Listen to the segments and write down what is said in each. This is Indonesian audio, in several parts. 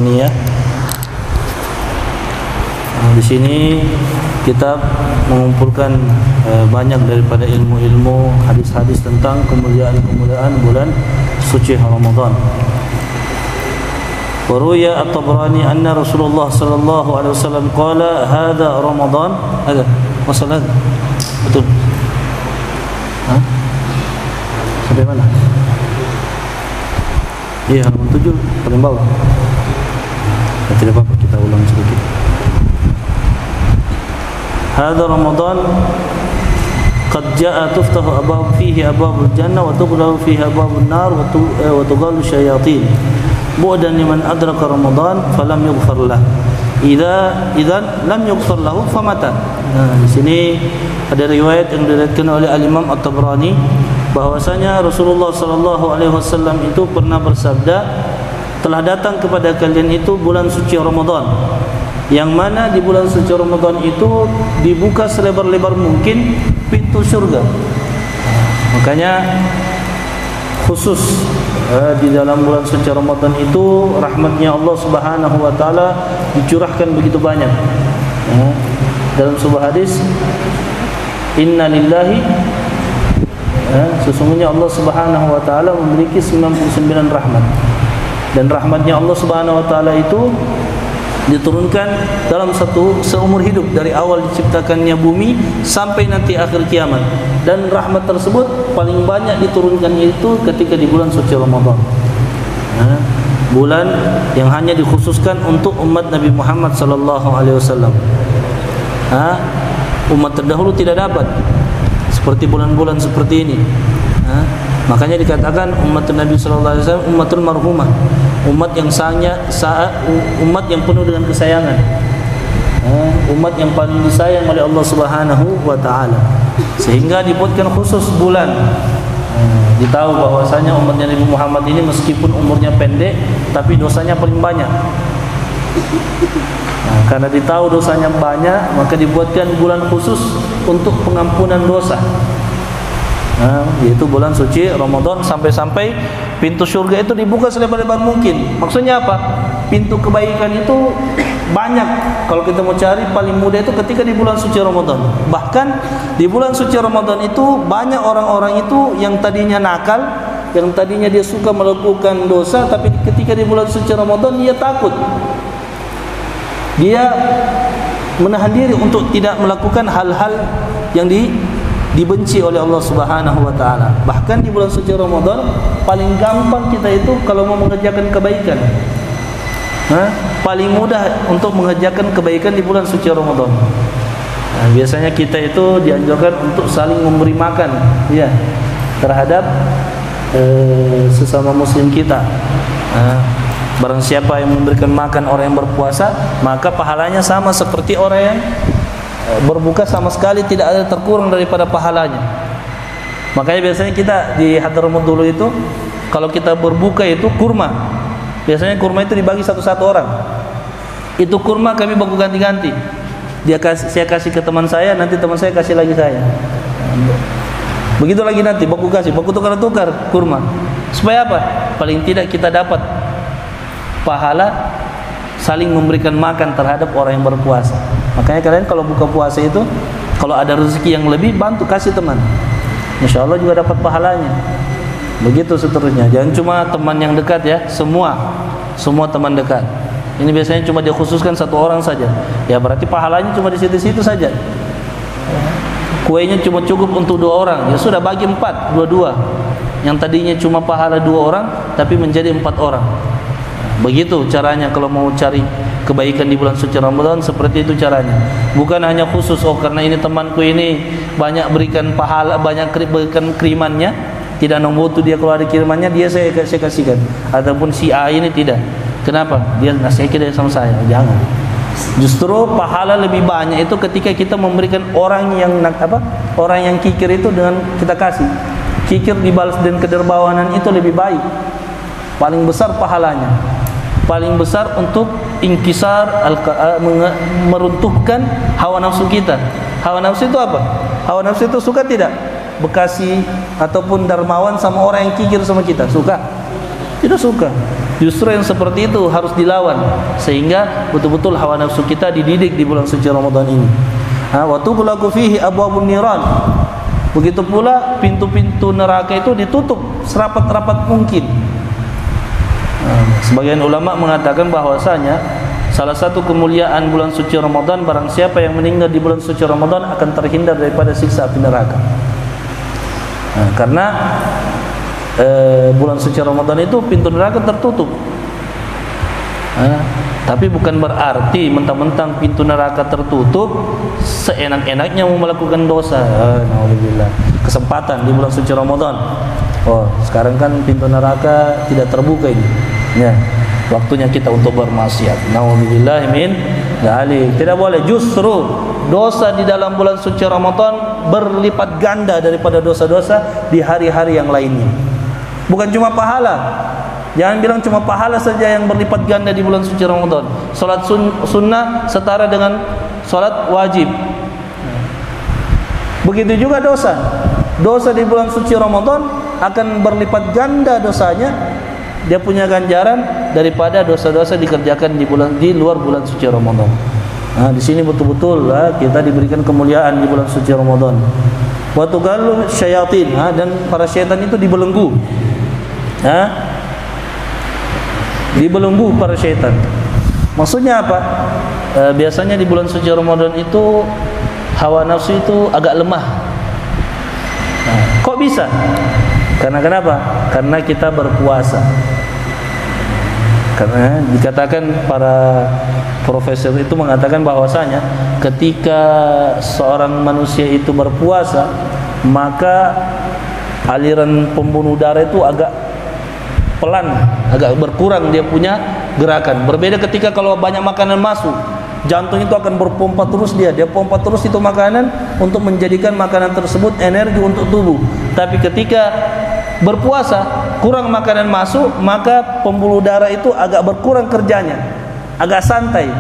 At-Tabraniyah. Di sini kitab mengumpulkan banyak daripada ilmu-ilmu hadis-hadis tentang kemuliaan-kemuliaan bulan suci Ramadan. Waruya At-Tabrani anna Rasulullah sallallahu alaihi wasallam qala hadza Ramadan. Ada masalah betul. Sampai mana? Iya, halaman 7 paling bawah. Tidak apa-apa, kita ulang sedikit. Hadza Ramadan qad jaa tuftahu abwab fihi abwabul jannah wa tughlaqu fihi abwabun nar wa tughallu syayatin. Bu'dan liman adraka Ramadan falam yughfar lah. Idzan lam yughfar lahu famata. Nah, di sini ada riwayat yang diriwayatkan oleh Al-Imam At-Tabrani bahwasanya Rasulullah sallallahu alaihi wasallam itu pernah bersabda, telah datang kepada kalian itu bulan suci Ramadan, yang mana di bulan suci Ramadan itu dibuka selebar-lebar mungkin pintu surga. Makanya khusus di dalam bulan suci Ramadan itu rahmatnya Allah Subhanahu wa taala dicurahkan begitu banyak. Dalam sebuah hadis, inna lillahi, sesungguhnya Allah Subhanahu wa taala memiliki 99 rahmat, dan rahmatnya Allah Subhanahu wa taala itu diturunkan dalam seumur hidup, dari awal diciptakannya bumi sampai nanti akhir kiamat. Dan rahmat tersebut paling banyak diturunkannya itu ketika di bulan suci Ramadan. Bulan yang hanya dikhususkan untuk umat Nabi Muhammad sallallahu alaihi wasallam. Umat terdahulu tidak dapat seperti bulan-bulan seperti ini. Makanya dikatakan umat Nabi sallallahu alaihi wasallam ummatul marhumah, umat yang umat yang penuh dengan kesayangan, umat yang paling disayang oleh Allah Subhanahu wa taala, sehingga dibuatkan khusus bulan. Ditahu bahwasanya umatnya Nabi Muhammad ini meskipun umurnya pendek tapi dosanya paling banyak. Karena ditahu dosanya banyak, maka dibuatkan bulan khusus untuk pengampunan dosa. Yaitu bulan suci Ramadan, sampai-sampai pintu surga itu dibuka selebar-lebar mungkin. Maksudnya apa? Pintu kebaikan itu banyak. Kalau kita mau cari paling mudah itu ketika di bulan suci Ramadan. Bahkan di bulan suci Ramadan itu banyak orang-orang itu yang tadinya nakal, yang tadinya dia suka melakukan dosa, tapi ketika di bulan suci Ramadan dia takut. Dia menahan diri untuk tidak melakukan hal-hal yang dibenci oleh Allah Subhanahu wa taala. Bahkan di bulan suci Ramadan paling gampang kita itu kalau mau mengerjakan kebaikan. Paling mudah untuk mengerjakan kebaikan di bulan suci Ramadan. Biasanya kita itu dianjurkan untuk saling memberi makan, ya, terhadap sesama muslim kita. Barang siapa yang memberikan makan orang yang berpuasa, maka pahalanya sama seperti orang yang berbuka, sama sekali tidak ada terkurang daripada pahalanya. Makanya biasanya kita di Hadramaut dulu itu kalau kita berbuka itu kurma. Biasanya kurma itu dibagi satu-satu orang. Itu kurma kami baku ganti-ganti. Saya kasih ke teman saya, nanti teman saya kasih lagi saya. Begitu lagi nanti baku tukar-tukar kurma. Supaya apa? Paling tidak kita dapat pahala saling memberikan makan terhadap orang yang berpuasa. Makanya kalian kalau buka puasa itu, kalau ada rezeki yang lebih, bantu kasih teman. Insya Allah juga dapat pahalanya. Begitu seterusnya. Jangan cuma teman yang dekat ya, semua teman dekat. Ini biasanya cuma dikhususkan satu orang saja. Ya berarti pahalanya cuma di situ-situ saja. Kuenya cuma cukup untuk 2 orang. Ya sudah bagi 4, 2-2. Yang tadinya cuma pahala 2 orang, tapi menjadi 4 orang. Begitu caranya kalau mau cari kebaikan di bulan suci Ramadan, seperti itu caranya. Bukan hanya khusus karena ini temanku ini banyak berikan pahala, banyak berikan kirimannya, tidak nunggu dia kalau ada kirimannya dia saya kasihkan. Ataupun si A ini tidak. Kenapa? Dia nasihatnya sama saya. Jangan. Justru pahala lebih banyak itu ketika kita memberikan orang yang kikir itu dengan kita kasih. Kikir dibalas dengan kedermawanan itu lebih baik. Paling besar pahalanya. Paling besar untuk inkisar, meruntuhkan hawa nafsu kita. Hawa nafsu itu apa? Hawa nafsu itu suka tidak bekasi ataupun dermawan sama orang yang kikir sama kita? Suka? Tidak suka. Justru yang seperti itu harus dilawan sehingga betul-betul hawa nafsu kita dididik di bulan suci Ramadan ini. Wa tughlaqu fihi abwabun niran. Begitu pula pintu-pintu neraka itu ditutup serapat-rapat mungkin. Sebagian ulama mengatakan bahwasanya salah satu kemuliaan bulan suci Ramadan, barang siapa yang meninggal di bulan suci Ramadan akan terhindar daripada siksa api neraka. Karena bulan suci Ramadan itu pintu neraka tertutup. Tapi bukan berarti mentang-mentang pintu neraka tertutup seenak-enaknya mau melakukan dosa. Alhamdulillah. Kesempatan di bulan suci Ramadan. Oh, sekarang kan pintu neraka tidak terbuka ini. Ya, waktunya kita untuk bermaksiat. Nauzubillah min dzalik. Tidak boleh. Justru dosa di dalam bulan suci Ramadan berlipat ganda daripada dosa-dosa di hari-hari yang lainnya. Bukan cuma pahala. Jangan bilang cuma pahala saja yang berlipat ganda di bulan suci Ramadan. Salat sunnah setara dengan salat wajib. Begitu juga dosa. Dosa di bulan suci Ramadan akan berlipat ganda dosanya. Dia punya ganjaran daripada dosa-dosa dikerjakan di luar bulan suci Ramadan. Di sini betul-betul kita diberikan kemuliaan di bulan suci Ramadan. Wa tugallu syayatin, dan para syaitan itu dibelenggu. Dibelenggu para syaitan. Maksudnya apa? Biasanya di bulan suci Ramadan itu hawa nafsu itu agak lemah. Kok bisa? Karena kenapa? Karena kita berpuasa. Karena dikatakan para profesor itu mengatakan bahwasanya ketika seorang manusia itu berpuasa, maka aliran pembunuh darah itu agak pelan, agak berkurang dia punya gerakan. Berbeda ketika kalau banyak makanan masuk, jantung itu akan berpompa terus, dia pompa terus itu makanan untuk menjadikan makanan tersebut energi untuk tubuh. Tapi ketika berpuasa, kurang makanan masuk, maka pembuluh darah itu agak berkurang kerjanya, agak santai.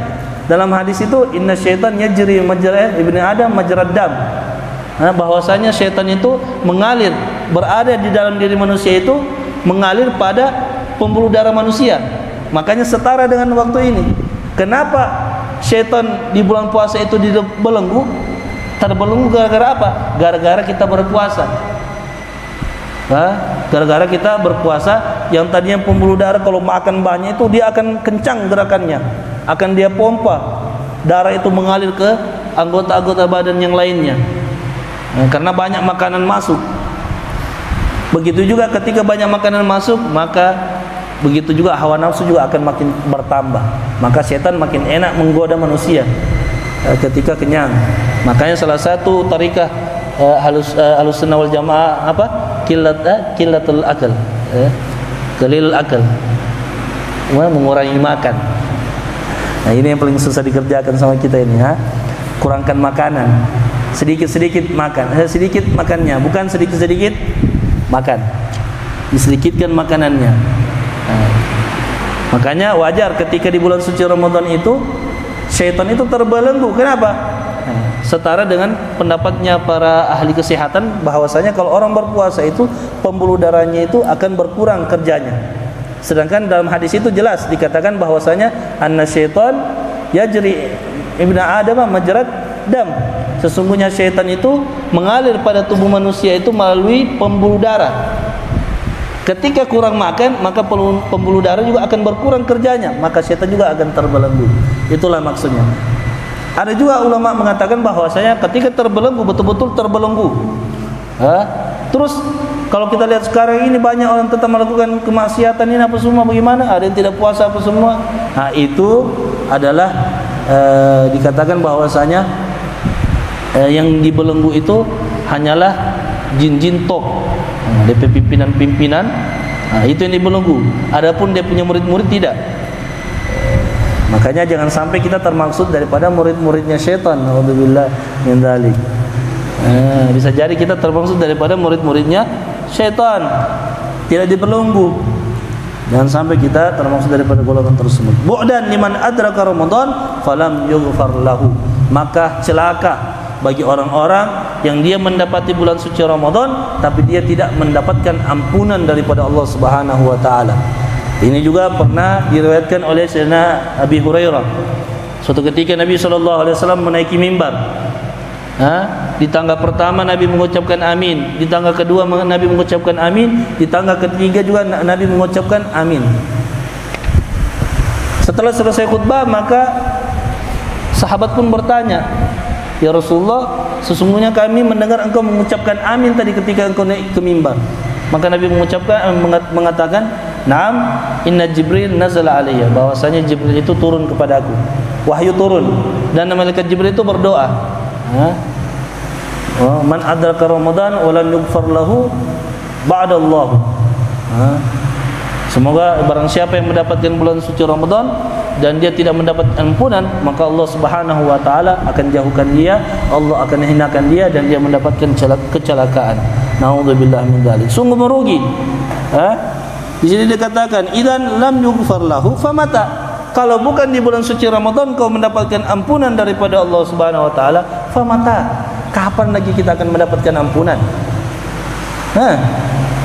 Dalam hadis itu inna syaitan yajri majra ibni adam majrad dam. Bahwasanya syaitan itu mengalir, berada di dalam diri manusia itu mengalir pada pembuluh darah manusia. Makanya setara dengan waktu ini. Kenapa syaitan di bulan puasa itu dibelenggu? Terbelenggu gara-gara apa? Gara-gara kita berpuasa. Gara-gara kita berpuasa, yang tadinya pembuluh darah kalau makan banyak itu dia akan kencang gerakannya, akan dia pompa darah itu mengalir ke anggota-anggota badan yang lainnya. Karena banyak makanan masuk. Begitu juga ketika banyak makanan masuk, maka begitu juga hawa nafsu juga akan makin bertambah. Maka setan makin enak menggoda manusia ketika kenyang. Makanya salah satu tarikah Ahlus Sunnah wal Jamaah apa? Qillatul akal. Qalilul akal. Mengurangi makan. Nah, ini yang paling susah dikerjakan sama kita ini, kurangkan makanan. Sedikit-sedikit makan. Sedikit makannya, bukan sedikit-sedikit makan, disedikitkan makanannya. Makanya wajar ketika di bulan suci Ramadan itu syaitan itu terbelenggu. Kenapa? Setara dengan pendapatnya para ahli kesehatan bahwasanya kalau orang berpuasa itu pembuluh darahnya itu akan berkurang kerjanya. Sedangkan dalam hadis itu jelas dikatakan bahwasanya anna syaitan yajri ibnu adam majrad dam. Sesungguhnya syaitan itu mengalir pada tubuh manusia itu melalui pembuluh darah. Ketika kurang makan, maka pembuluh darah juga akan berkurang kerjanya, maka syaitan juga akan terbelenggu. Itulah maksudnya. Ada juga ulama mengatakan bahwasanya ketika terbelenggu, betul-betul terbelenggu. Terus kalau kita lihat sekarang ini banyak orang tetap melakukan kemaksiatan ini apa semua, bagaimana? Ada yang tidak puasa apa semua. Nah, itu adalah dikatakan bahwasanya yang dibelenggu itu hanyalah jin-jin top, DP pimpinan-pimpinan, itu yang dibelenggu. Adapun dia punya murid-murid tidak. Makanya jangan sampai kita termaksud daripada murid-muridnya syaitan. Alhamdulillah min dzalik. Bisa jadi kita termaksud daripada murid-muridnya syaitan, tidak dibelenggu. Jangan sampai kita termaksud daripada golongan tersebut. Bu'dan liman adraka Ramadan falam yughfar lahu. Maka celaka bagi orang-orang yang dia mendapati bulan suci Ramadan tapi dia tidak mendapatkan ampunan daripada Allah Subhanahu wa taala. Ini juga pernah diriwayatkan oleh Sayyidina Abi Hurairah. Suatu ketika Nabi SAW menaiki mimbar. Di tangga pertama Nabi mengucapkan amin, di tangga kedua Nabi mengucapkan amin, di tangga ketiga juga Nabi mengucapkan amin. Setelah selesai khutbah, maka sahabat pun bertanya, "Ya Rasulullah, sesungguhnya kami mendengar engkau mengucapkan amin tadi ketika engkau naik ke mimbar." Maka Nabi mengatakan, "Naam, inna Jibril nazala alayya." Bahwasanya Jibril itu turun kepada aku. Wahyu turun dan malaikat Jibril itu berdoa. Man adraka Ramadan wa lam yughfar lahu ba'da Allah. Semoga barang siapa yang mendapatkan bulan suci Ramadan dan dia tidak mendapat ampunan, maka Allah Subhanahu wa taala akan jauhkan dia, Allah akan hinakan dia dan dia mendapatkan kecelakaan. Nauzubillah min dzalik. Sungguh merugi. Di sini dikatakan idzan lam yughfar lahu famata. Kalau bukan di bulan suci Ramadan kau mendapatkan ampunan daripada Allah Subhanahu wa taala, famata. Kapan lagi kita akan mendapatkan ampunan?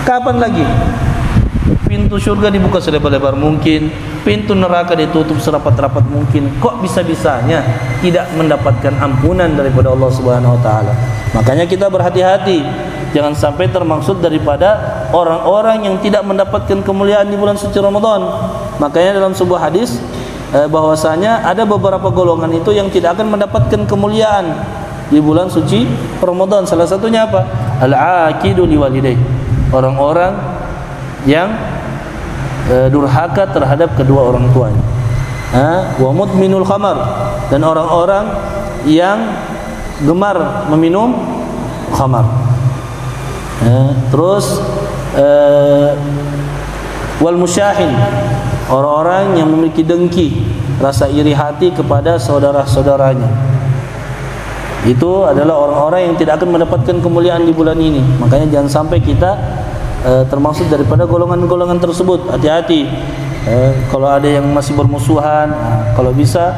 Kapan lagi? Pintu surga dibuka selebar-lebar mungkin, pintu neraka ditutup serapat-rapat mungkin. Kok bisa-bisanya tidak mendapatkan ampunan daripada Allah Subhanahu wa taala? Makanya kita berhati-hati, jangan sampai termaksud daripada orang-orang yang tidak mendapatkan kemuliaan di bulan suci Ramadan. Makanya dalam sebuah hadis bahwasanya ada beberapa golongan itu yang tidak akan mendapatkan kemuliaan di bulan suci Ramadan. Salah satunya apa? Al-aqidu liwalidayh. Orang-orang yang durhaka terhadap kedua orang tuanya. Wa mudminul khamar, dan orang-orang yang gemar meminum khamar. Terus wal musyahin, orang-orang yang memiliki dengki, rasa iri hati kepada saudara-saudaranya. Itu adalah orang-orang yang tidak akan mendapatkan kemuliaan di bulan ini. Makanya jangan sampai kita termasuk daripada golongan-golongan tersebut. Hati-hati kalau ada yang masih bermusuhan, kalau bisa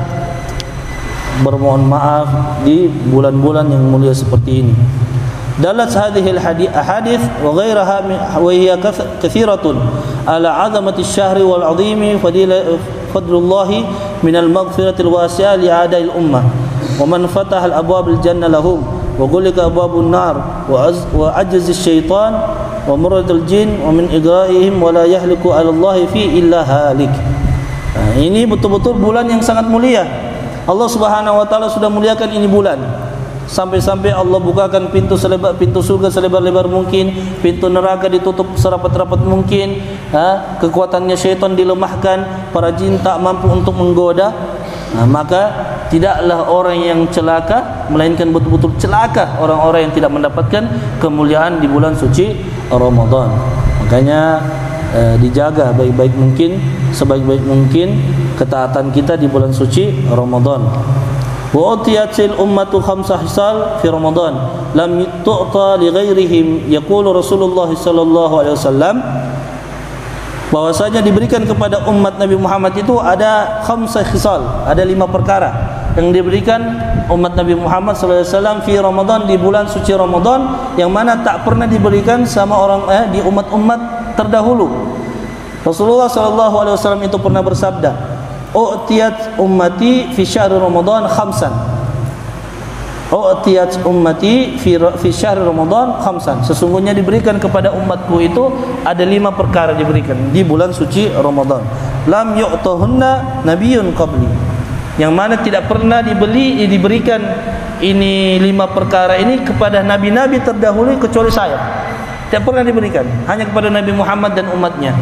bermohon maaf di bulan-bulan yang mulia seperti ini. Dalat hadhil ahadits wa ghairaha wa hiya kathiratun ala 'azamati asy-syahri wal 'azimi fadlullahi min al-maghfirati al-wasi'ah li 'ada'il ummah wa man fataha al-abwab al-jannah lahum wa ghulika abwabun nar wa ajaz asy-syaitan wa muradul jin wa min igra'ihim wa la yahliku 'ala Allah fi illa halik. Ini betul-betul bulan yang sangat mulia. Allah Subhanahu wa taala sudah muliakan ini bulan. Sampai-sampai Allah bukakan pintu surga selebar-lebar mungkin, pintu neraka ditutup serapat-rapat mungkin, kekuatannya syaitan dilemahkan, para jin tak mampu untuk menggoda. Maka tidaklah orang yang celaka, melainkan betul-betul celaka orang-orang yang tidak mendapatkan kemuliaan di bulan suci Ramadan. Makanya dijaga baik-baik mungkin, sebaik-baik mungkin ketaatan kita di bulan suci Ramadan. Wa utiyatil ummatu khamsa hisal fi Ramadan lam tu'ta li ghairihim, yaqulu Rasulullah sallallahu alaihi wasallam, bahwasanya diberikan kepada umat Nabi Muhammad itu ada khamsa hisal, ada 5 perkara yang diberikan umat Nabi Muhammad sallallahu alaihi wasallam fi Ramadan, di bulan suci Ramadan, yang mana tak pernah diberikan sama orang di umat-umat terdahulu. Rasulullah sallallahu alaihi wasallam itu pernah bersabda, "U'tiyat ummati fi syahr Ramadan khamsan." U'tiyat ummati fi syahr Ramadan khamsan. Sesungguhnya diberikan kepada umatku itu ada 5 perkara diberikan di bulan suci Ramadan. Lam yu'tahunna nabiyyun qabli. Yang mana tidak pernah diberikan ini 5 perkara ini kepada nabi-nabi terdahulu kecuali saya. Tidak pernah diberikan, hanya kepada Nabi Muhammad dan umatnya.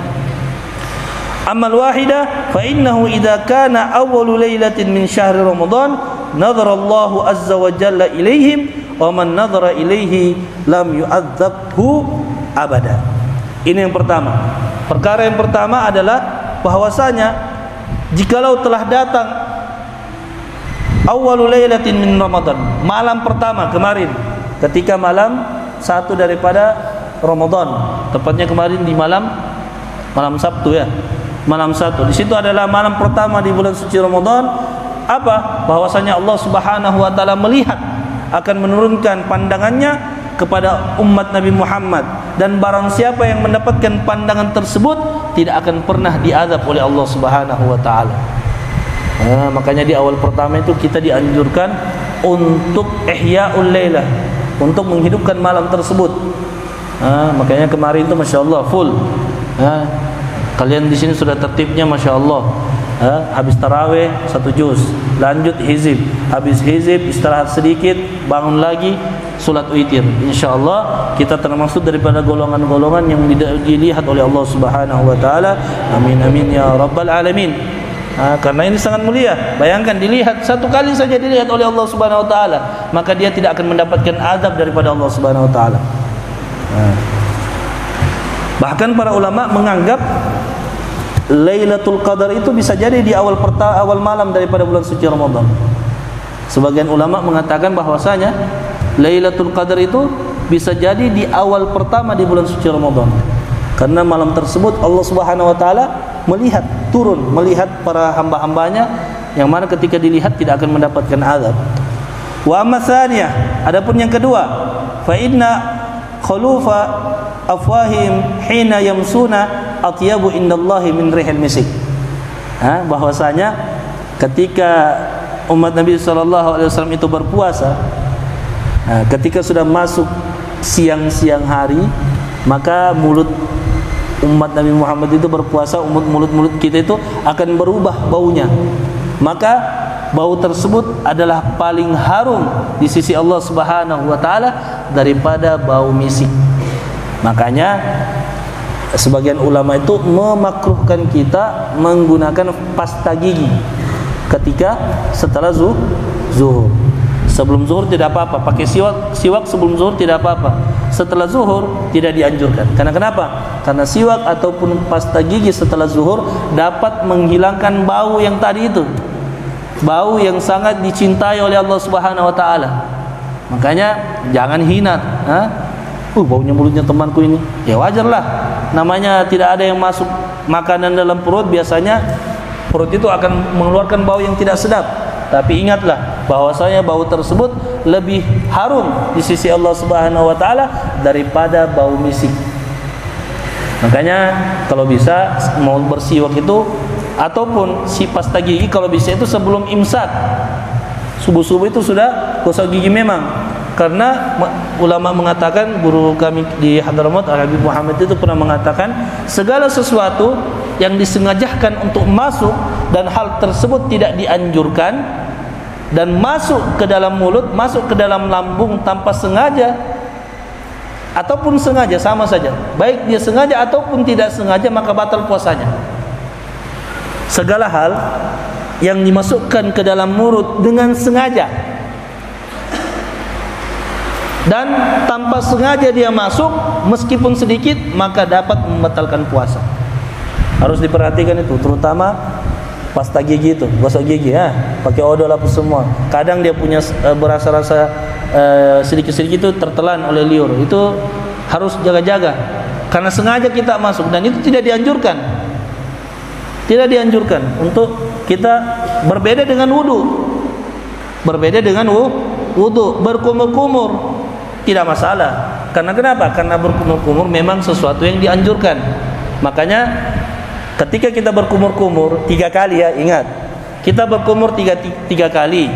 Amal wahidah fa innahu idza kana awwalu lailatin min syahri Ramadan nadhara Allahu azza wa jalla ilaihim wa man nadhara ilaihi lam yu'adzabhu abada. Ini yang pertama. Perkara yang pertama adalah bahwasanya jikalau telah datang awwalu lailatin min Ramadan, malam pertama kemarin, ketika malam 1 daripada Ramadan, tepatnya kemarin di malam Sabtu ya. Malam 1. Di situ adalah malam pertama di bulan suci Ramadan. Apa? Bahwasanya Allah Subhanahu wa taala melihat akan menurunkan pandangannya kepada umat Nabi Muhammad dan barang siapa yang mendapatkan pandangan tersebut tidak akan pernah diazab oleh Allah Subhanahu wa taala. Makanya di awal pertama itu kita dianjurkan untuk ihya'ul lailah, untuk menghidupkan malam tersebut. Makanya kemarin itu Masya Allah full. Kalian di sini sudah tertibnya Masya Allah. Habis tarawih 1 juz, lanjut hizib, habis hizib istirahat sedikit, bangun lagi salat witir. Insyaallah kita termasuk daripada golongan-golongan yang dilihat oleh Allah Subhanahu wa taala. Amin amin ya rabbal alamin. Karena ini sangat mulia. Bayangkan dilihat satu kali saja dilihat oleh Allah Subhanahu wa taala, maka dia tidak akan mendapatkan azab daripada Allah Subhanahu wa taala. Bahkan para ulama menganggap Lailatul Qadar itu bisa jadi di awal malam daripada bulan suci Ramadan. Sebagian ulama mengatakan bahwasanya Lailatul Qadar itu bisa jadi di awal pertama di bulan suci Ramadan. Karena malam tersebut Allah Subhanahu wa taala melihat para hamba-hambanya yang mana ketika dilihat tidak akan mendapatkan azab. Wa amma tsaniyah, adapun yang kedua, fa inna khulufa afwahim hina yamsuna atyabu indallahi min rihil misik. Bahwasanya ketika umat Nabi sallallahu alaihi wasallam itu berpuasa, ketika sudah masuk siang-siang hari, maka mulut umat Nabi Muhammad itu berpuasa, mulut kita itu akan berubah baunya. Maka bau tersebut adalah paling harum di sisi Allah Subhanahu wa taala daripada bau misik. Makanya sebagian ulama itu memakruhkan kita menggunakan pasta gigi ketika setelah zuhur. Sebelum zuhur tidak apa-apa, pakai siwak sebelum zuhur tidak apa-apa. Setelah zuhur tidak dianjurkan. Karena kenapa? Karena siwak ataupun pasta gigi setelah zuhur dapat menghilangkan bau yang tadi itu. Bau yang sangat dicintai oleh Allah Subhanahu wa taala. Makanya jangan hina, baunya mulutnya temanku ini. Ya wajarlah. Namanya tidak ada yang masuk makanan dalam perut, biasanya perut itu akan mengeluarkan bau yang tidak sedap. Tapi ingatlah bahwasanya bau tersebut lebih harum di sisi Allah Subhanahu wa taala daripada bau misik. Makanya kalau bisa mau bersiwak itu ataupun si pasta gigi kalau bisa itu sebelum imsak. Subuh-subuh itu sudah gosok gigi memang. Karena ulama mengatakan, guru kami di Hadramaut Al-Habib Muhammad itu pernah mengatakan, segala sesuatu yang disengajakan untuk masuk dan hal tersebut tidak dianjurkan dan masuk ke dalam mulut, masuk ke dalam lambung tanpa sengaja ataupun sengaja, sama saja. Baik dia sengaja ataupun tidak sengaja, maka batal puasanya. Segala hal yang dimasukkan ke dalam mulut dengan sengaja dan tanpa sengaja dia masuk meskipun sedikit, maka dapat membatalkan puasa. Harus diperhatikan itu, terutama pasta gigi itu, gosok gigi pakai odol apa semua. Kadang dia punya berasa-rasa sedikit-sedikit itu tertelan oleh liur. Itu harus jaga-jaga karena sengaja kita masuk dan itu tidak dianjurkan. Tidak dianjurkan untuk kita, berbeda dengan wudu. Berbeda dengan wudu, berkumur-kumur tidak masalah. Karena kenapa? Karena berkumur-kumur memang sesuatu yang dianjurkan. Makanya ketika kita berkumur-kumur 3 kali, ya ingat, kita berkumur tiga kali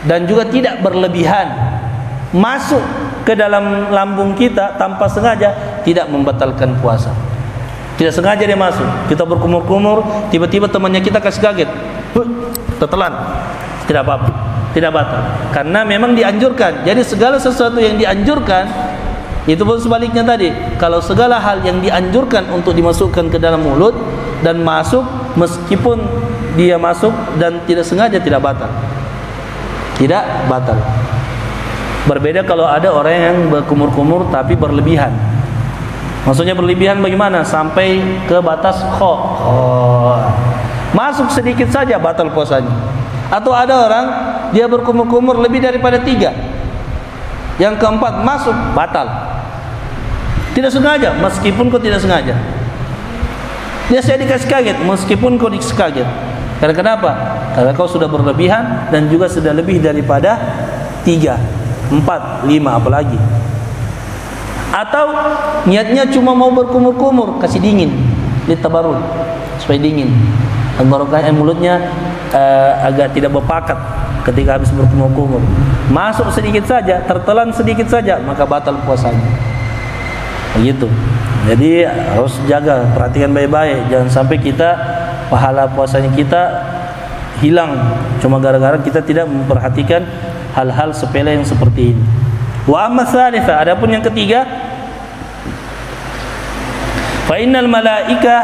dan juga tidak berlebihan, masuk ke dalam lambung kita tanpa sengaja, tidak membatalkan puasa. Tidak sengaja dia masuk, kita berkumur-kumur, tiba-tiba temannya kita kasih kaget, tertelan, tidak apa-apa, tidak batal, karena memang dianjurkan. Jadi segala sesuatu yang dianjurkan, itu pun sebaliknya tadi, kalau segala hal yang dianjurkan untuk dimasukkan ke dalam mulut dan masuk, meskipun dia masuk dan tidak sengaja, tidak batal, tidak batal. Berbeda kalau ada orang yang berkumur-kumur tapi berlebihan. Maksudnya berlebihan bagaimana? Sampai ke batas masuk sedikit saja batal puasanya. Atau ada orang dia berkumur-kumur lebih daripada 3, yang keempat masuk, batal. Tidak sengaja, meskipun kau tidak sengaja. Dia saya dikasih kaget, meskipun kau dikasih kaget. Karena kenapa? Karena kau sudah berlebihan dan juga sudah lebih daripada 3, 4, 5 apalagi. Atau niatnya cuma mau berkumur-kumur, kasih dingin, litabarrud, supaya dingin. Barokahnya mulutnya agak tidak berpakat ketika habis berkumur-kumur. Masuk sedikit saja, tertelan sedikit saja, maka batal puasanya. Begitu. Jadi harus jaga, perhatikan baik-baik, jangan sampai kita pahala puasanya kita hilang cuma gara-gara kita tidak memperhatikan hal-hal sepele yang seperti ini. Wa amma tsalitsah, adapun yang ketiga, fa innal malaika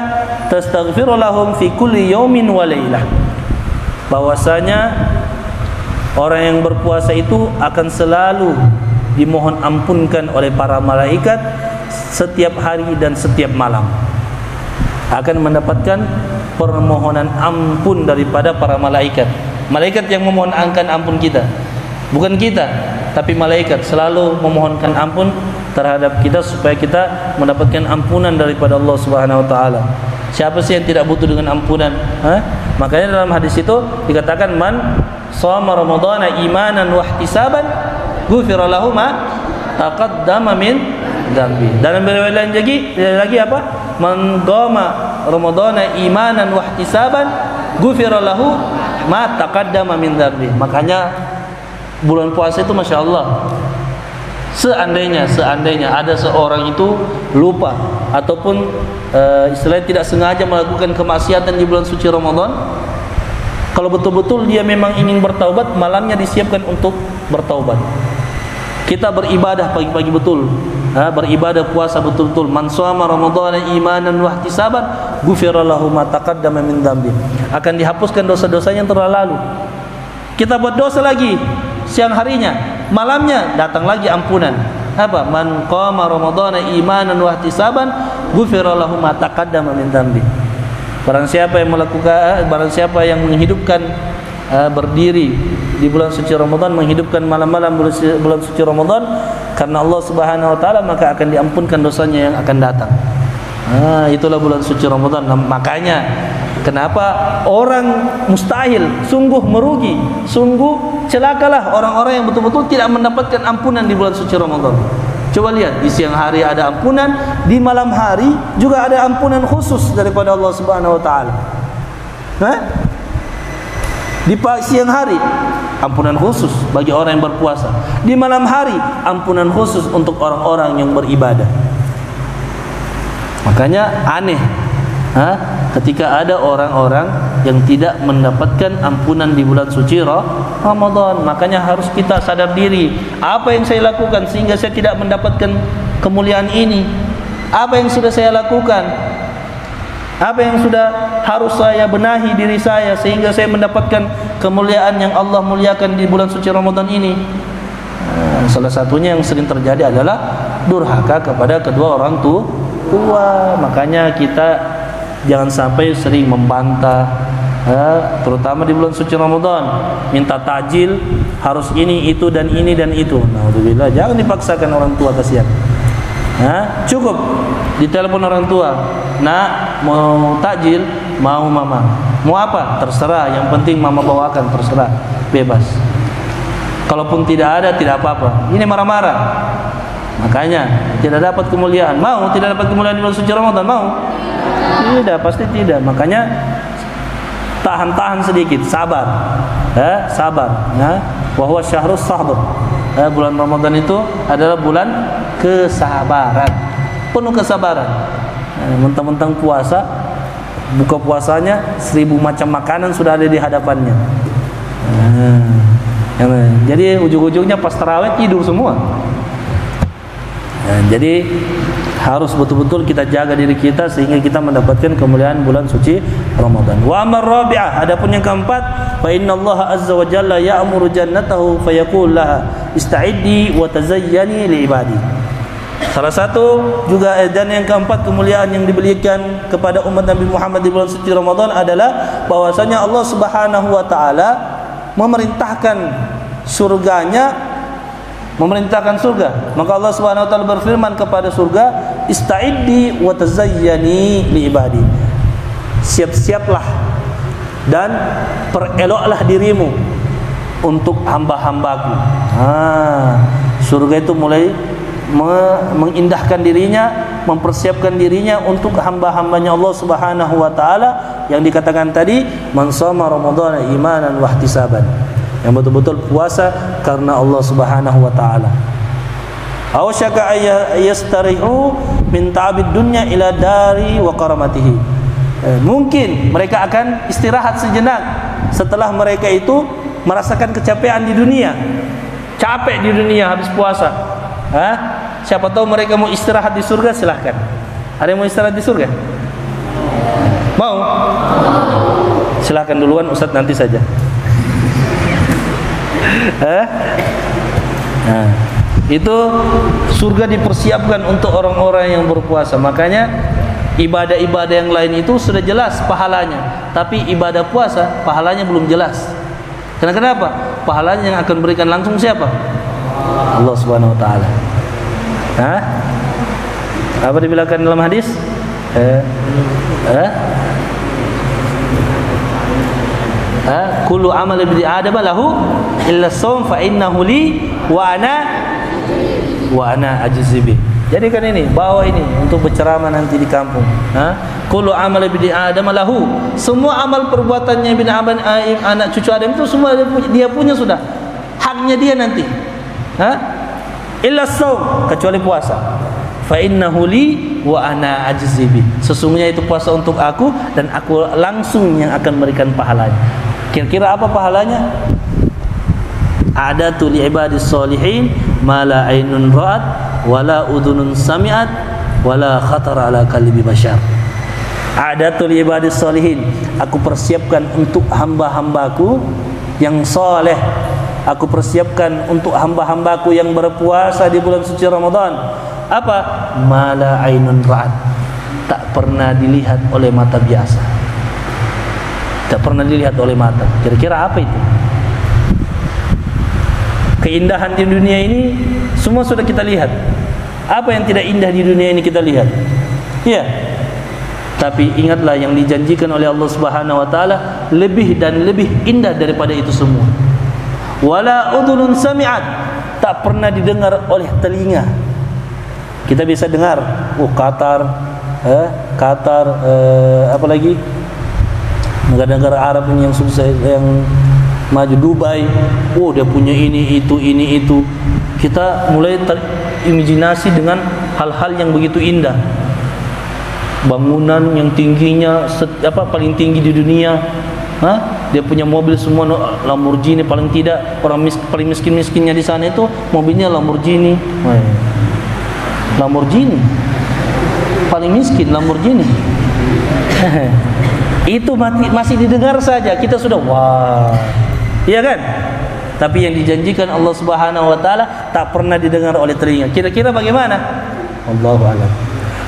tastaghfiru lahum fi kulli yaumin wa lailah. Bahwasanya orang yang berpuasa itu akan selalu dimohon ampunkan oleh para malaikat setiap hari dan setiap malam. Akan mendapatkan permohonan ampun daripada para malaikat. Malaikat yang memohonkan ampun kita, bukan kita, tapi malaikat selalu memohonkan ampun terhadap kita supaya kita mendapatkan ampunan daripada Allah Subhanahu wa taala. Siapa sih yang tidak butuh dengan ampunan? Makanya dalam hadis itu dikatakan man shoma ramadhana imanan wa ihtisaban ghufira lahu ma taqaddama min dzambi. Dalam riwayat lagi apa? Man qama ramadhana imanan wa ihtisaban ghufira lahu ma taqaddama min dzambi. Makanya bulan puasa itu Masya Allah, seandainya ada seorang itu lupa ataupun istilahnya tidak sengaja melakukan kemaksiatan di bulan suci Ramadan, kalau betul-betul dia memang ingin bertaubat, malamnya disiapkan untuk bertaubat. Kita beribadah pagi-pagi betul, beribadah puasa betul-betul. Man shoma ramadhana imanan wa ihtisaban ghufira lahu ma taqaddama min dzambi. Akan dihapuskan dosa-dosanya yang telah lalu. Kita buat dosa lagi siang harinya, malamnya datang lagi ampunan. Apa? Man qama ramadhana imanan wa ihtisaban ghufira lahu ma taqaddama min dzambi. Barang siapa yang menghidupkan berdiri di bulan suci Ramadan, menghidupkan malam-malam bulan suci Ramadan karena Allah Subhanahu wa taala, maka akan diampunkan dosanya yang akan datang. Itulah bulan suci Ramadan. Makanya kenapa orang mustahil, sungguh merugi, sungguh celakalah orang-orang yang betul-betul tidak mendapatkan ampunan di bulan suci Ramadan. Coba lihat, di siang hari ada ampunan, di malam hari juga ada ampunan khusus daripada Allah Subhanahu wa taala. Di siang hari ampunan khusus bagi orang yang berpuasa, di malam hari ampunan khusus untuk orang-orang yang beribadah. Makanya aneh ketika ada orang-orang yang tidak mendapatkan ampunan di bulan suci Ramadan. Makanya harus kita sadar diri, apa yang saya lakukan sehingga saya tidak mendapatkan kemuliaan ini? Apa yang sudah saya lakukan? Apa yang sudah harus saya benahi diri saya sehingga saya mendapatkan kemuliaan yang Allah muliakan di bulan suci Ramadan ini? Salah satunya yang sering terjadi adalah durhaka kepada kedua orang tua. Makanya kita jangan sampai sering membantah, terutama di bulan suci Ramadan, minta tajil, harus ini, itu, dan ini, dan itu. Alhamdulillah, jangan dipaksakan orang tua, kasihan. Cukup ditelepon orang tua, nak mau takjil, mau mama, mau apa, terserah, yang penting mama bawakan, terserah, bebas. Kalaupun tidak ada, tidak apa-apa. Ini marah-marah, makanya tidak dapat kemuliaan. Mau tidak dapat kemuliaan di bulan suci Ramadan? Mau? Tidak, pasti tidak. Makanya tahan-tahan sedikit, sabar, sabar. Bahwa syahrus sabr, bulan Ramadan itu adalah bulan kesabaran, penuh kesabaran. Mentang-mentang puasa, buka puasanya 1000 macam makanan sudah ada di hadapannya. Jadi ujung-ujungnya pas tarawih tidur semua. Jadi harus betul-betul kita jaga diri kita sehingga kita mendapatkan kemuliaan bulan suci Ramadan. Wa amar rabi'ah, adapun yang keempat, fa innallaha azza wa jalla ya'muru jannatahu fayaqul laha ista'iddi wa tazayyani li ibadi. Salah satu juga dan yang keempat kemuliaan yang diberikan kepada umat Nabi Muhammad di bulan suci Ramadan adalah bahwasanya Allah Subhanahu wa taala memerintahkan surganya, memerintahkan surga. Maka Allah Subhanahu wa taala berfirman kepada surga, ista'iddi wa tazayyani li ibadi. Siap-siaplah dan pereloklah dirimu untuk hamba-hambaku. Surga itu mulai mengindahkan dirinya, mempersiapkan dirinya untuk hamba-hambanya Allah Subhanahu wa taala yang dikatakan tadi, man shoma ramadhana imanan wa ihtisaban, yang betul-betul puasa karena Allah Subhanahu wa taala. Aw syaka yastarihu min ta'abid dunya ila dari wa karamatihi. Mungkin mereka akan istirahat sejenak setelah mereka itu merasakan kecapean di dunia. Capek di dunia habis puasa. Siapa tahu mereka mau istirahat di surga, silahkan. Ada yang mau istirahat di surga? Mau? Silahkan duluan, Ustaz nanti saja. Itu surga dipersiapkan untuk orang-orang yang berpuasa. Makanya ibadah-ibadah yang lain itu sudah jelas pahalanya, tapi ibadah puasa pahalanya belum jelas. Kenapa? Pahalanya yang akan berikan langsung siapa? Allah Subhanahu wa taala. Apa dibilangkan dalam hadis? Kullu amal ibni adam lahu illa shaum fa innahu li wa ana ajzi bi. Jadi kan ini, bawa ini untuk berceramah nanti di kampung. Kullu amal ibni adam lahu, semua amal perbuatannya ibni adam, anak cucu Adam itu semua dia punya sudah. Haknya dia nanti. Illa shaum, kecuali puasa. Fa innahu li wa ana ajzi bi. Sesungguhnya itu puasa untuk aku dan aku langsung yang akan memberikan pahalanya. Kira-kira apa pahalanya? A'datu li ibadis sholihin ma la ainun ra'at wala udhunun sami'at wala khatara ala qalbi bashar. A'datu li ibadis sholihin, aku persiapkan untuk hamba-hambaku yang soleh. Aku persiapkan untuk hamba-hambaku yang berpuasa di bulan suci Ramadan. Apa? Ma la ainun ra'at, tak pernah dilihat oleh mata biasa. Tak pernah dilihat oleh mata. Kira-kira apa itu? Keindahan di dunia ini semua sudah kita lihat. Apa yang tidak indah di dunia ini kita lihat? Ya. Tapi ingatlah yang dijanjikan oleh Allah Subhanahu wa taala lebih dan lebih indah daripada itu semua. Wala udhunun sami'at, tak pernah didengar oleh telinga. Kita bisa dengar, Qatar, apa lagi? Negara-negara Arab ini yang sukses, yang maju, Dubai, dia punya ini itu. Kita mulai terimajinasi dengan hal-hal yang begitu indah. Bangunan yang tingginya paling tinggi di dunia. Dia punya mobil semua Lamborghini, paling tidak orang paling miskin-miskinnya di sana itu mobilnya Lamborghini. Lamborghini. Paling miskin Lamborghini. Itu masih didengar saja kita sudah wah. Iya kan? Tapi yang dijanjikan Allah Subhanahu wa taala tak pernah didengar oleh telinga. Kira-kira bagaimana? Allahu a'lam.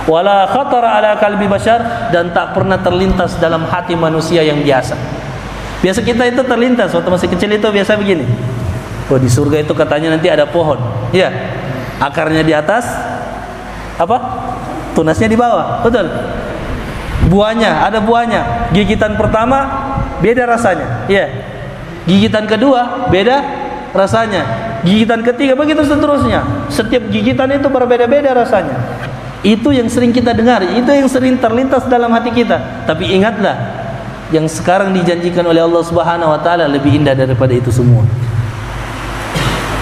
Wala khatara ala qalbi bashar, dan tak pernah terlintas dalam hati manusia yang biasa. Biasa kita itu terlintas waktu masih kecil itu biasa begini. Di surga itu katanya nanti ada pohon. Iya. Akarnya di atas, tunasnya di bawah. Betul. Buahnya, ada buahnya. Gigitan pertama beda rasanya. Iya. Gigitan kedua beda rasanya. Gigitan ketiga begitu seterusnya. Setiap gigitan itu berbeda-beda rasanya. Itu yang sering kita dengar, itu yang sering terlintas dalam hati kita. Tapi ingatlah, yang sekarang dijanjikan oleh Allah Subhanahu wa taala lebih indah daripada itu semua.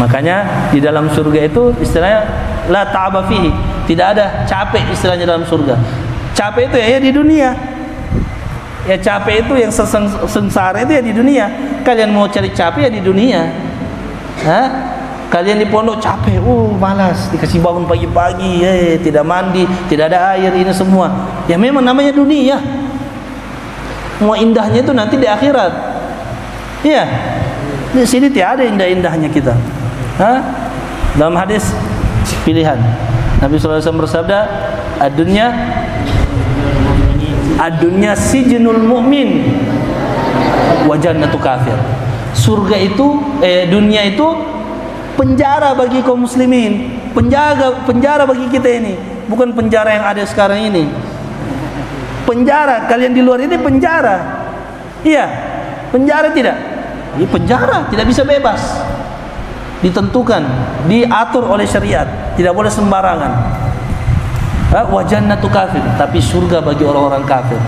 Makanya di dalam surga itu istilahnya la ta'aba fihi, tidak ada capek istilahnya dalam surga. Capek itu ya di dunia. Ya capek itu yang sengsara itu ya di dunia. Kalian mau cari capek ya di dunia. Kalian di pondok capek, malas, dikasih bangun pagi-pagi, tidak mandi, tidak ada air, ini semua. Ya memang namanya dunia. Mau indahnya itu nanti di akhirat. Iya. Di sini tiada indah-indahnya kita. Dalam hadis pilihan Nabi SAW bersabda, Ad-dunya sijnul mu'min wa jannatu kafir. Surga itu, dunia itu penjara bagi kaum muslimin, penjara bagi kita ini, bukan penjara yang ada sekarang ini. Penjara kalian di luar ini penjara. Iya, penjara tidak. Ini penjara, tidak bisa bebas. ditentukan, diatur oleh syariat, tidak boleh sembarangan. Wa jannatu kafir, tapi surga bagi orang-orang kafir.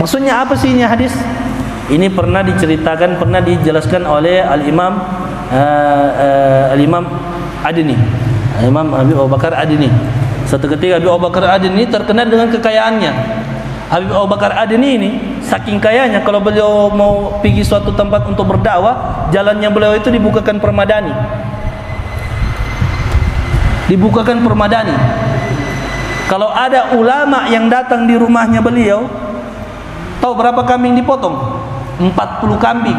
Maksudnya apa sih ini hadis? Ini pernah diceritakan, pernah dijelaskan oleh Al-Imam Adni, Imam Abu Bakar Adni. Suatu ketika Abu Bakar Adni terkenal dengan kekayaannya. Abu Bakar Adni ini saking kayanya, kalau beliau mau pergi suatu tempat untuk berdakwah, jalannya beliau itu dibukakan permadani. Dibukakan permadani. Kalau ada ulama yang datang di rumahnya beliau, tahu berapa kambing dipotong? 40 kambing.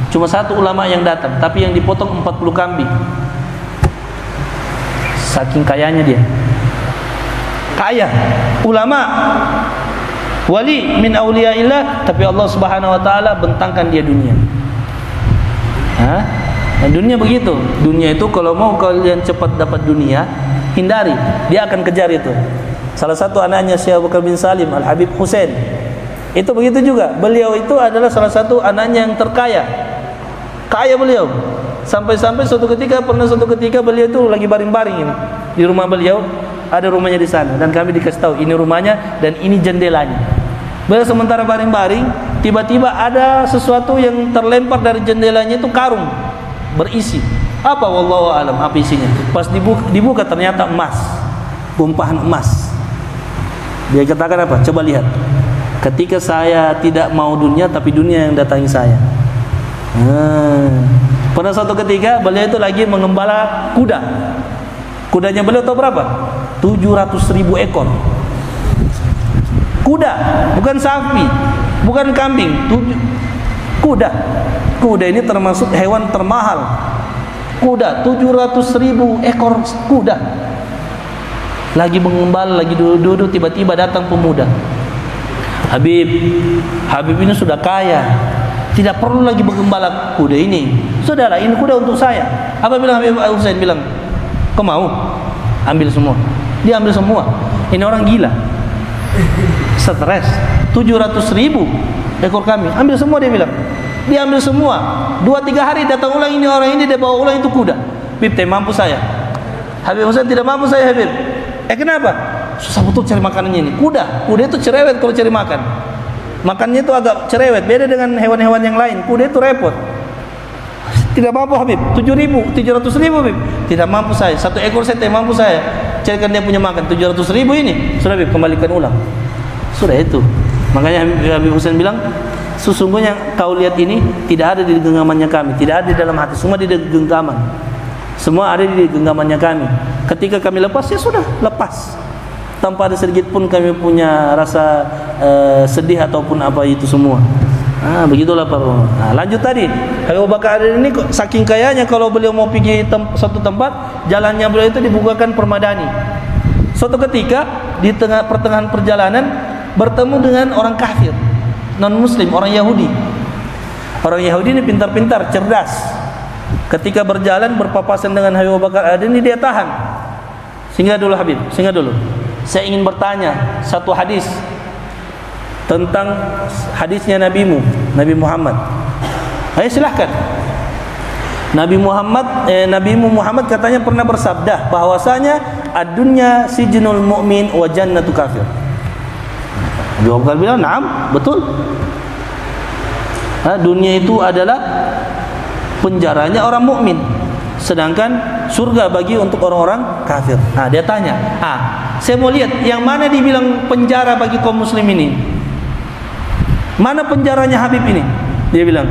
Cuma satu ulama yang datang, tapi yang dipotong 40 kambing. Saking kayanya dia. Kaya, ulama, wali min auliyaillah, tapi Allah Subhanahu wa taala bentangkan dia dunia. Nah, dunia begitu. Dunia itu kalau mau kalian cepat dapat dunia, hindari. Dia akan kejar itu. Salah satu anaknya Syekh Abu Bakar bin Salim, Al-Habib Husain, itu begitu juga. Beliau itu adalah salah satu anaknya yang terkaya. Kaya beliau. Sampai-sampai suatu ketika beliau itu lagi baring-baring ini di rumah beliau, ada rumahnya di sana, dan kami dikasih tahu ini rumahnya dan ini jendelanya. Beliau sementara baring-baring, tiba-tiba ada sesuatu yang terlempar dari jendelanya, itu karung berisi apa, wallahu alam apa isinya. Pas dibuka ternyata emas, tumpahan emas. Dia katakan apa? Coba lihat. Ketika saya tidak mau dunia, tapi dunia yang datangi saya. Pada suatu ketika beliau itu lagi mengembala kuda. Kudanya beliau tahu berapa? 700.000 ekor. Kuda, bukan sapi, bukan kambing. Kuda. Kuda ini termasuk hewan termahal. Kuda, 700.000 ekor kuda. Lagi mengembala, lagi duduk-duduk, tiba-tiba datang pemuda. Habib ini sudah kaya, tidak perlu lagi menggembala kuda ini. Saudara, ini kuda untuk saya. Apa bilang Habib Husain? Bilang, kau mau? Ambil semua. Dia ambil semua. Ini orang gila. Stres. 700.000 ekor kambing. Ambil semua, dia bilang. Dia ambil semua. 2-3 hari datang ulang ini orang ini, dia bawa ulang itu kuda. Habib, tidak mampu saya. Habib Husain, tidak mampu saya Habib. Kenapa? Susah betul cari makanannya ini. Kuda itu cerewet kalau cari makan. Makannya itu agak cerewet, beda dengan hewan-hewan yang lain. Kuda itu repot. Tidak mampu Habib. 700.000 Habib. Tidak mampu saya. Satu ekor saya tidak mampu saya. Carikan dia punya makan. 700.000 ini. Sudah Habib, kembalikan ulang. Sudah itu. Makanya Habib Husain bilang, sesungguhnya kau lihat ini tidak ada di genggamannya kami, tidak ada di dalam hati, semua di genggaman. Semua ada di genggamannya kami. Ketika kami lepas, ya sudah lepas. Tanpa ada sedikit pun kami punya rasa sedih ataupun apa itu semua. Begitulah Pak. Lanjut tadi, Abu Bakar ini saking kayanya, kalau beliau mau pergi suatu tempat, jalannya beliau itu dibukakan permadani. Suatu ketika di pertengahan perjalanan bertemu dengan orang kafir, non muslim, orang Yahudi. Orang Yahudi ini pintar-pintar, cerdas. Ketika berjalan berpapasan dengan Abu Bakar ini, dia tahan. Singgah dulu Habib, singgah dulu. Saya ingin bertanya satu hadis tentang hadisnya Nabi Muhammad. Ayo silahkan. Nabi Muhammad katanya pernah bersabda bahwasanya ad-dunya sijnul mu'min wa jannatu kafir. Abu Bakar bilang, "Naam, betul." Dunia itu adalah penjaranya orang mukmin, sedangkan surga bagi untuk orang-orang kafir. Dia tanya, saya mau lihat yang mana dibilang penjara bagi kaum muslim ini. Mana penjaranya Habib ini? Dia bilang,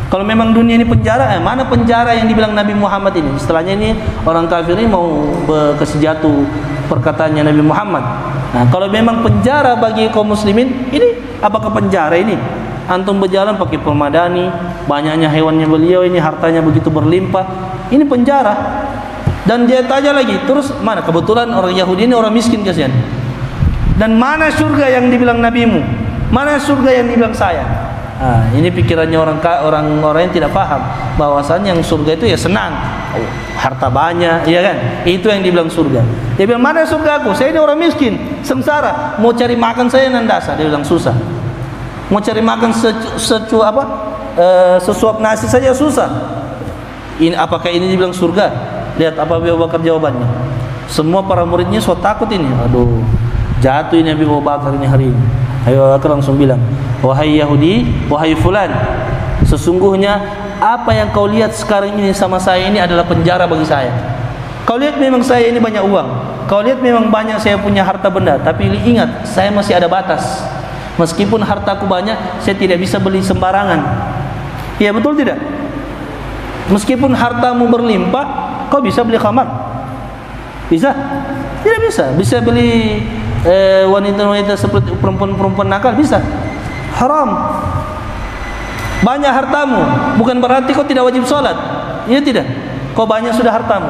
kalau memang dunia ini penjara, mana penjara yang dibilang Nabi Muhammad ini? Setelahnya ini orang kafir ini mau kasih jatuh perkataannya Nabi Muhammad. Kalau memang penjara bagi kaum muslimin, ini apakah penjara ini? Antum berjalan pakai permadani, banyaknya hewannya beliau ini, hartanya begitu berlimpah. Ini penjara. Dan dia tanya lagi, terus mana? Kebetulan orang Yahudi ini orang miskin kasihan. Dan mana surga yang dibilang nabimu? Mana surga yang dibilang saya? Ini pikirannya orang-orang yang tidak paham bahwasanya yang surga itu ya senang, harta banyak, ya kan? Itu yang dibilang surga. Dia bilang, mana surga aku? Saya ini orang miskin, sengsara. Mau cari makan saya nandasa. Dia bilang susah. Mau cari makan sesuap nasi saja susah. Ini apakah ini dibilang surga? Lihat apa Abu Bakar jawabannya. Semua para muridnya so takut ini. Aduh, jatuh ini Abu Bakar ini hari ini. Abu Bakar langsung bilang, wahai Yahudi, wahai fulan, sesungguhnya apa yang kau lihat sekarang ini sama saya ini adalah penjara bagi saya. Kau lihat memang saya ini banyak uang, kau lihat memang banyak saya punya harta benda, tapi ingat saya masih ada batas. Meskipun hartaku banyak, saya tidak bisa beli sembarangan. Ya betul tidak? Meskipun hartamu berlimpah, kau bisa beli khamar? Bisa? Tidak bisa. Bisa beli wanita-wanita seperti perempuan-perempuan nakal? Bisa. Haram. Banyak hartamu, bukan berarti kau tidak wajib sholat. Iya tidak? Kau banyak sudah hartamu,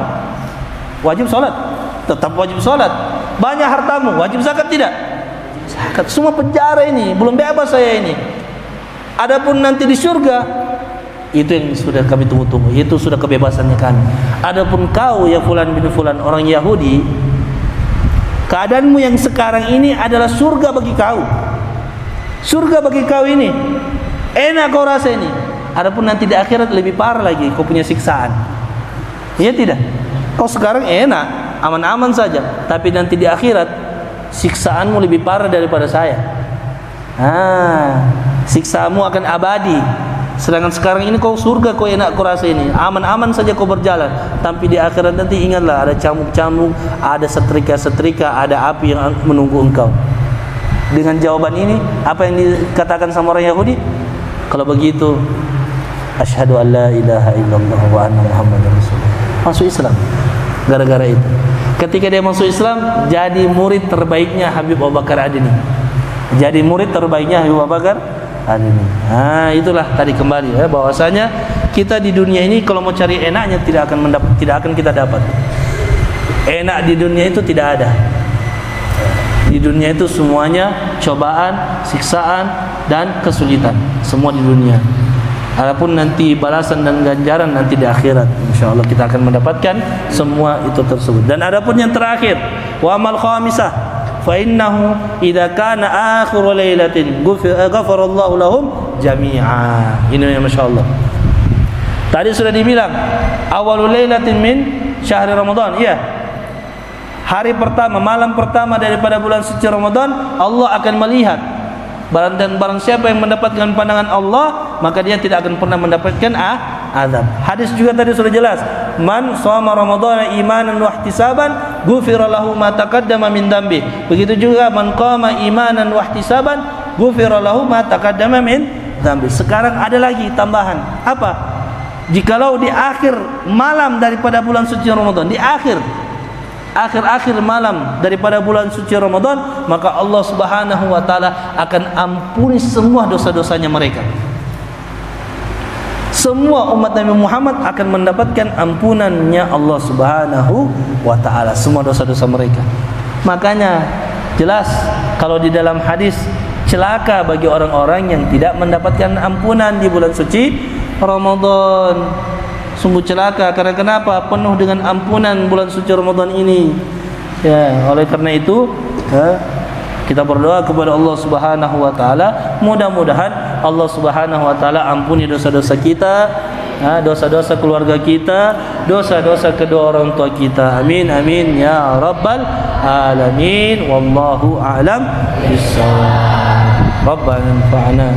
wajib sholat. Tetap wajib sholat. Banyak hartamu, wajib zakat tidak? Zakat. Semua penjara ini, belum bebas saya ini. Adapun nanti di surga, itu yang sudah kami tunggu-tunggu. Itu sudah kebebasannya kami. Adapun kau ya fulan bin fulan, orang Yahudi, keadaanmu yang sekarang ini adalah surga bagi kau. Surga bagi kau ini enak kau rasa ini. Adapun nanti di akhirat lebih parah lagi, kau punya siksaan. Iya tidak? Kau sekarang enak, aman-aman saja, tapi nanti di akhirat siksaanmu lebih parah daripada saya. Siksaanmu akan abadi. Sedangkan sekarang ini kau surga, kau enak kau rasa ini, aman-aman saja kau berjalan. Tapi di akhirat nanti ingatlah, ada camuk-camuk, ada setrika-setrika, ada api yang menunggu engkau. Dengan jawaban ini, apa yang dikatakan sama orang Yahudi? Kalau begitu, asyhadu an la ilaha illallah wa anna muhammadar rasulullah. Masuk Islam. Gara-gara itu. Ketika dia masuk Islam, jadi murid terbaiknya Habib Abu Bakar Adini. Jadi murid terbaiknya Habib Abu Bakar Adini. Itulah tadi kembali ya, bahwasanya kita di dunia ini kalau mau cari enaknya tidak akan kita dapat. Enak di dunia itu tidak ada. Di dunia itu semuanya cobaan, siksaan dan kesulitan, semua di dunia. Adapun nanti balasan dan ganjaran nanti di akhirat, insyaallah kita akan mendapatkan semua itu tersebut. Dan adapun yang terakhir, wa amal khamisah fa innahu idza kana akhir lailatin ghafara Allahu lahum jami'a. Ini masyaallah. Tadi sudah dibilang awalul lailatin min syahri Ramadan, iya. Hari pertama, malam pertama daripada bulan suci Ramadan, Allah akan melihat. Dan barang siapa yang mendapatkan pandangan Allah, maka dia tidak akan pernah mendapatkan azab. Hadis juga tadi sudah jelas. Man shoma Ramadhana imanan wa ihtisaban, ghufira lahu ma taqaddama min dambi. Begitu juga man qama imanan wa ihtisaban, ghufira lahu ma taqaddama min dambi. Sekarang ada lagi tambahan. Apa? Jikalau di akhir malam daripada bulan suci Ramadan, di akhir malam daripada bulan suci Ramadan, maka Allah Subhanahu wa taala akan ampuni semua dosa-dosanya mereka. Semua umat Nabi Muhammad akan mendapatkan ampunannya Allah Subhanahu wa taala, semua dosa-dosa mereka. Makanya jelas kalau di dalam hadis, celaka bagi orang-orang yang tidak mendapatkan ampunan di bulan suci Ramadan. Sungguh celaka, karena kenapa? Penuh dengan ampunan bulan suci Ramadan ini. Ya, oleh karena itu kita berdoa kepada Allah Subhanahu wa taala, mudah-mudahan Allah Subhanahu wa taala ampuni dosa-dosa kita, dosa-dosa keluarga kita, dosa-dosa kedua orang tua kita. Amin amin ya rabbal alamin. Wallahu a'lam bissawab. Rabbana anfa'na